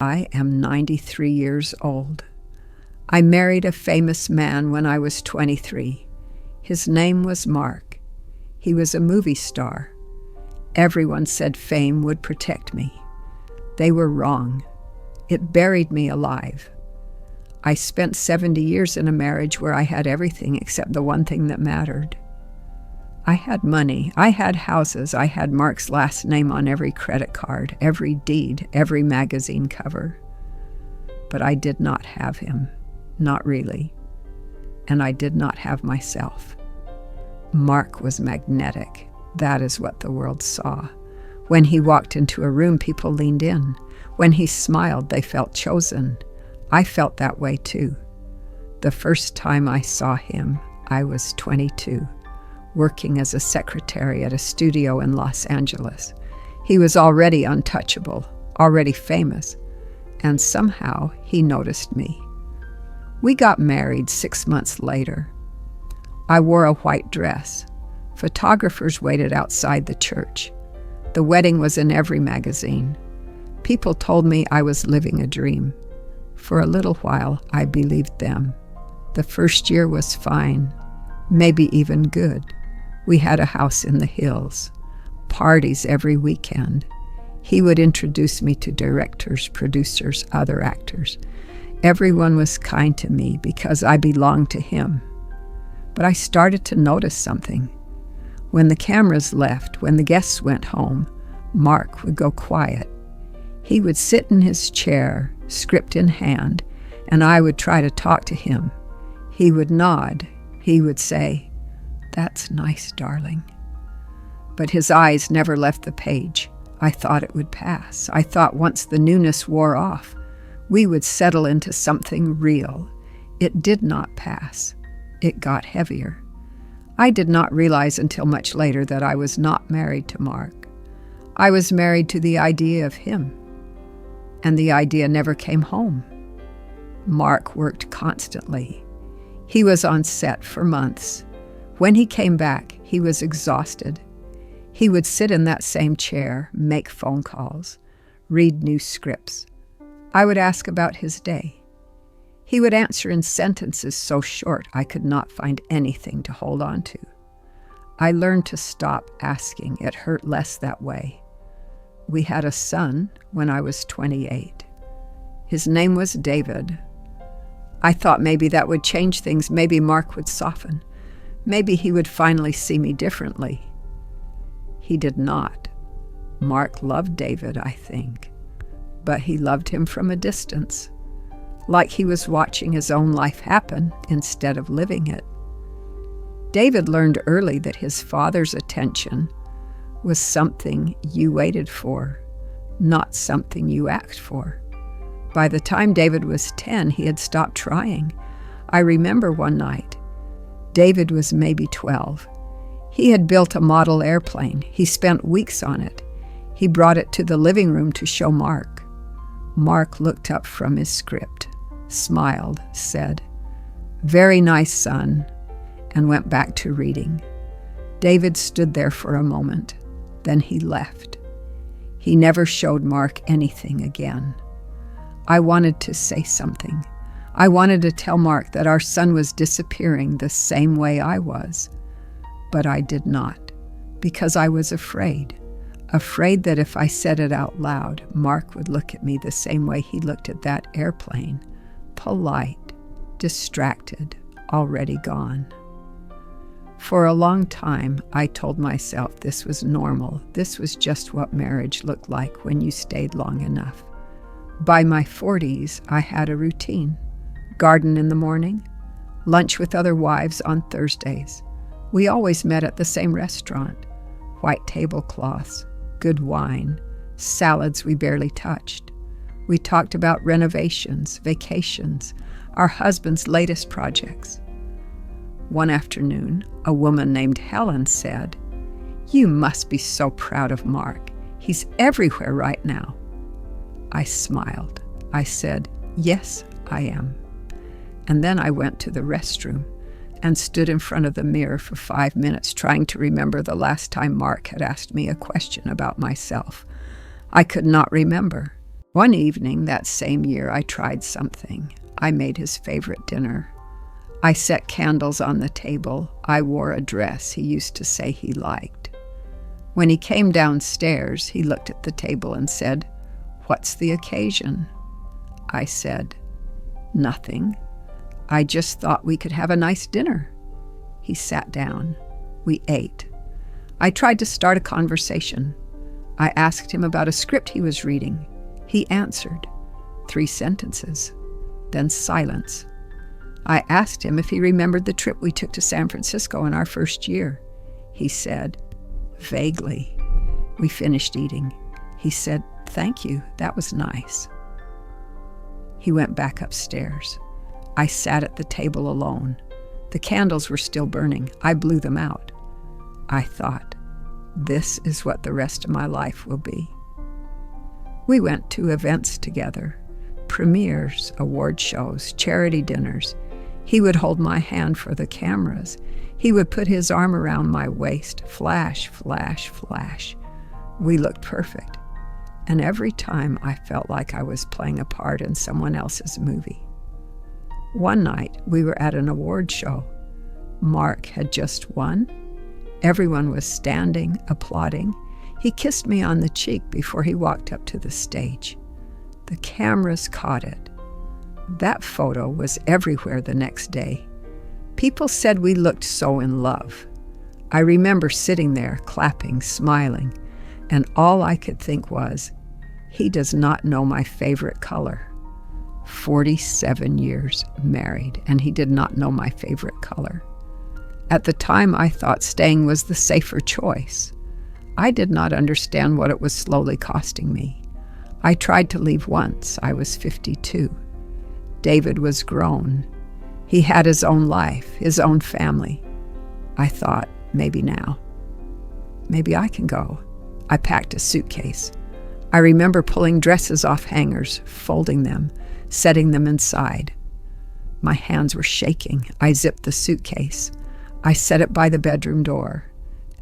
I am 93 years old. I married a famous man when I was 23. His name was Mark. He was a movie star. Everyone said fame would protect me. They were wrong. It buried me alive. I spent 70 years in a marriage where I had everything except the one thing that mattered. I had money, I had houses, I had Mark's last name on every credit card, every deed, every magazine cover. But I did not have him, not really. And I did not have myself. Mark was magnetic. That is what the world saw. When he walked into a room, people leaned in. When he smiled, they felt chosen. I felt that way too. The first time I saw him, I was 22. Working as a secretary at a studio in Los Angeles. He was already untouchable, already famous, and somehow he noticed me. We got married 6 months later. I wore a white dress. Photographers waited outside the church. The wedding was in every magazine. People told me I was living a dream. For a little while, I believed them. The first year was fine, maybe even good. We had a house in the hills, parties every weekend. He would introduce me to directors, producers, other actors. Everyone was kind to me because I belonged to him. But I started to notice something. When the cameras left, when the guests went home, Mark would go quiet. He would sit in his chair, script in hand, and I would try to talk to him. He would nod. He would say, "That's nice, darling." But his eyes never left the page. I thought it would pass. I thought once the newness wore off, we would settle into something real. It did not pass. It got heavier. I did not realize until much later that I was not married to Mark. I was married to the idea of him, and the idea never came home. Mark worked constantly. He was on set for months. When he came back, he was exhausted. He would sit in that same chair, make phone calls, read new scripts. I would ask about his day. He would answer in sentences so short I could not find anything to hold on to. I learned to stop asking. It hurt less that way. We had a son when I was 28. His name was David. I thought maybe that would change things. Maybe Mark would soften. Maybe he would finally see me differently. He did not. Mark loved David, I think, but he loved him from a distance, like he was watching his own life happen instead of living it. David learned early that his father's attention was something you waited for, not something you asked for. By the time David was 10, he had stopped trying. I remember one night, David was maybe 12. He had built a model airplane. He spent weeks on it. He brought it to the living room to show Mark. Mark looked up from his script, smiled, said, "Very nice, son," and went back to reading. David stood there for a moment. Then he left. He never showed Mark anything again. I wanted to say something. I wanted to tell Mark that our son was disappearing the same way I was. But I did not, because I was afraid that if I said it out loud, Mark would look at me the same way he looked at that airplane, polite, distracted, already gone. For a long time, I told myself this was normal. This was just what marriage looked like when you stayed long enough. By my 40s, I had a routine. Garden in the morning, lunch with other wives on Thursdays. We always met at the same restaurant. White tablecloths, good wine, salads we barely touched. We talked about renovations, vacations, our husband's latest projects. One afternoon, a woman named Helen said, "You must be so proud of Mark. He's everywhere right now." I smiled. I said, "Yes, I am." And then I went to the restroom and stood in front of the mirror for 5 minutes trying to remember the last time Mark had asked me a question about myself. I could not remember. One evening that same year, I tried something. I made his favorite dinner. I set candles on the table. I wore a dress he used to say he liked. When he came downstairs, he looked at the table and said, "What's the occasion?" I said, "Nothing. I just thought we could have a nice dinner." He sat down. We ate. I tried to start a conversation. I asked him about a script he was reading. He answered. 3 sentences. Then silence. I asked him if he remembered the trip we took to San Francisco in our first year. He said, vaguely. We finished eating. He said, "Thank you, that was nice." He went back upstairs. I sat at the table alone. The candles were still burning. I blew them out. I thought, this is what the rest of my life will be. We went to events together, premieres, award shows, charity dinners. He would hold my hand for the cameras. He would put his arm around my waist, flash, flash, flash. We looked perfect. And every time I felt like I was playing a part in someone else's movie. One night, we were at an award show. Mark had just won. Everyone was standing, applauding. He kissed me on the cheek before he walked up to the stage. The cameras caught it. That photo was everywhere the next day. People said we looked so in love. I remember sitting there, clapping, smiling, and all I could think was, he does not know my favorite color. 47 years married, and he did not know my favorite color. At the time, I thought staying was the safer choice. I did not understand what it was slowly costing me. I tried to leave once. I was 52. David was grown. He had his own life, his own family. I thought, maybe now. Maybe I can go. I packed a suitcase. I remember pulling dresses off hangers, folding them, setting them inside. My hands were shaking. I zipped the suitcase. I set it by the bedroom door,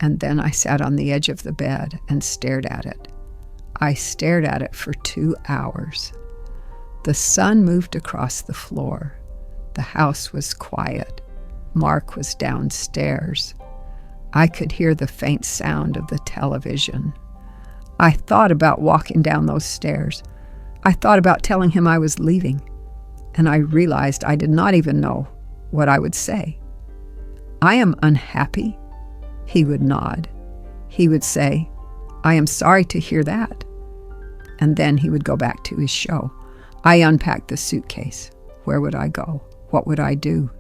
and then I sat on the edge of the bed and stared at it. I stared at it for 2 hours. The sun moved across the floor. The house was quiet. Mark was downstairs. I could hear the faint sound of the television. I thought about walking down those stairs. I thought about telling him I was leaving, and I realized I did not even know what I would say. "I am unhappy." He would nod. He would say, "I am sorry to hear that." And then he would go back to his show. I unpacked the suitcase. Where would I go? What would I do?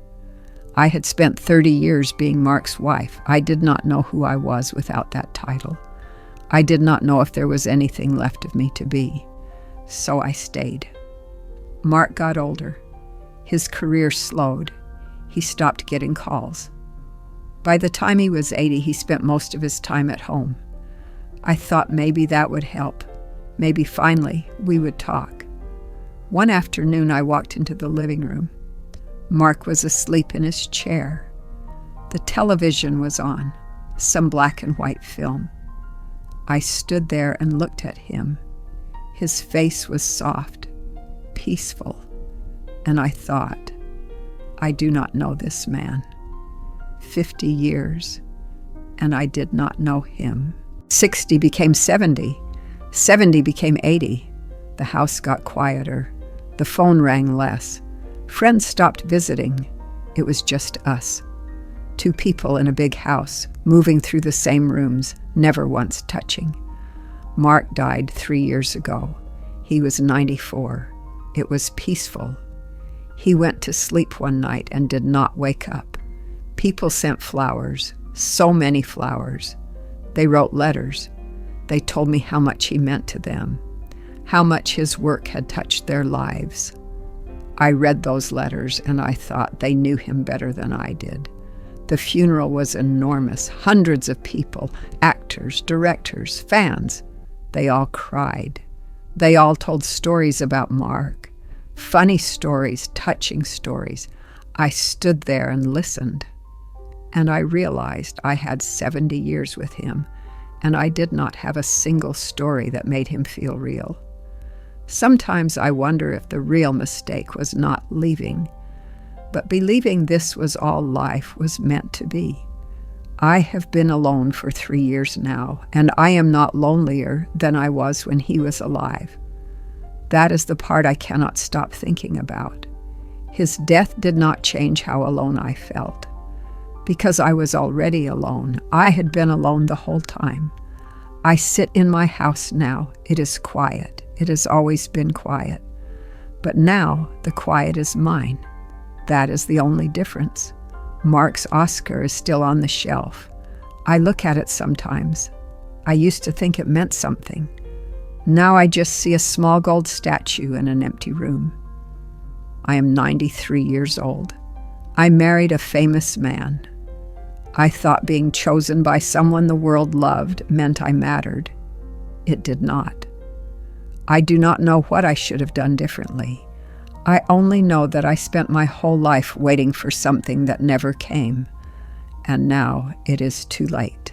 I had spent 30 years being Mark's wife. I did not know who I was without that title. I did not know if there was anything left of me to be. So I stayed. Mark got older. His career slowed. He stopped getting calls. By the time he was 80, he spent most of his time at home. I thought maybe that would help. Maybe finally we would talk. One afternoon, I walked into the living room. Mark was asleep in his chair. The television was on, some black and white film. I stood there and looked at him. His face was soft, peaceful, and I thought, I do not know this man. 50 years, and I did not know him. 60 became 70. 70 became 80. The house got quieter. The phone rang less. Friends stopped visiting. It was just us. 2 people in a big house, moving through the same rooms, never once touching. Mark died 3 years ago. He was 94. It was peaceful. He went to sleep one night and did not wake up. People sent flowers, so many flowers. They wrote letters. They told me how much he meant to them, how much his work had touched their lives. I read those letters and I thought they knew him better than I did. The funeral was enormous. Hundreds of people, actors, directors, fans. They all cried. They all told stories about Mark. Funny stories, touching stories. I stood there and listened. And I realized I had 70 years with him, and I did not have a single story that made him feel real. Sometimes I wonder if the real mistake was not leaving, but believing this was all life was meant to be. I have been alone for 3 years now, and I am not lonelier than I was when he was alive. That is the part I cannot stop thinking about. His death did not change how alone I felt. Because I was already alone. I had been alone the whole time. I sit in my house now. It is quiet. It has always been quiet. But now the quiet is mine. That is the only difference. Mark's Oscar is still on the shelf. I look at it sometimes. I used to think it meant something. Now I just see a small gold statue in an empty room. I am 93 years old. I married a famous man. I thought being chosen by someone the world loved meant I mattered. It did not. I do not know what I should have done differently. I only know that I spent my whole life waiting for something that never came, and now it is too late.